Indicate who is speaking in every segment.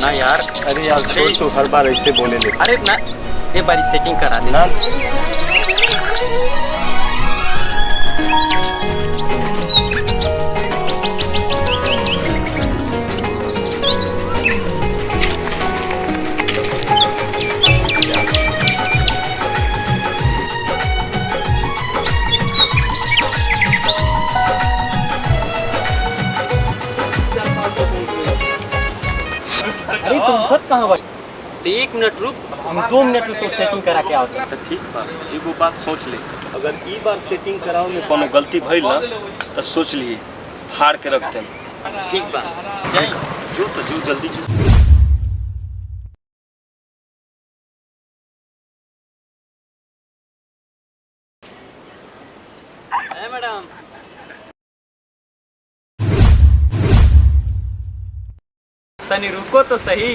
Speaker 1: ना यार।
Speaker 2: अरे यार छोड़, तू हर बार ऐसे बोले ले।
Speaker 1: अरे ना, एक बारी सेटिंग करा दे
Speaker 2: ना
Speaker 1: अरे तुम खुद कहाँ भाई? तो 1 मिनट रुक, हम 2 मिनट में तो सेटिंग करा के आओ।
Speaker 2: तो ठीक बा, एगो बात सोच ले, अगर ई बार सेटिंग कराओ में कोनो गलती भइल ना तो सोच लिए फाड़ के रख दें।
Speaker 1: ठीक बा, जाई।
Speaker 2: जो तो जो, जल्दी जो।
Speaker 1: मैडम, तनी रुको तो सही।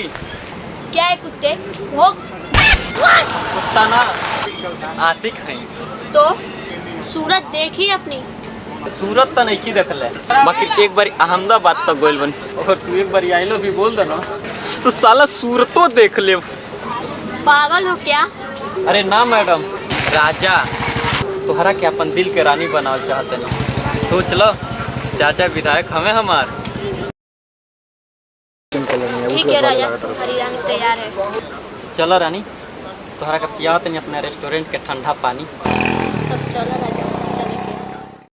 Speaker 3: क्या है कुत्ते? भोग।
Speaker 1: कुत्ता ना, आशिक है।
Speaker 3: तो सूरत देखी अपनी।
Speaker 1: सूरत तो नहीं देखले, बाकी एक बार अहमदाबाद तक गोल बन, और तू एक बार आइलो भी बोल दे ना तो साला सूरतो देख ले।
Speaker 3: पागल हो क्या?
Speaker 1: अरे ना मैडम, राजा तोहरा के अपन दिल के रानी बनाना चाहते नहीं। सोच लो, चाचा विधायक हमें हमार।
Speaker 3: ठीक है राजा, तुम्हारी रानी तैयार है।
Speaker 1: चलो रानी, तोहरा का पिया तनी अपने रेस्टोरेंट के ठंडा पानी।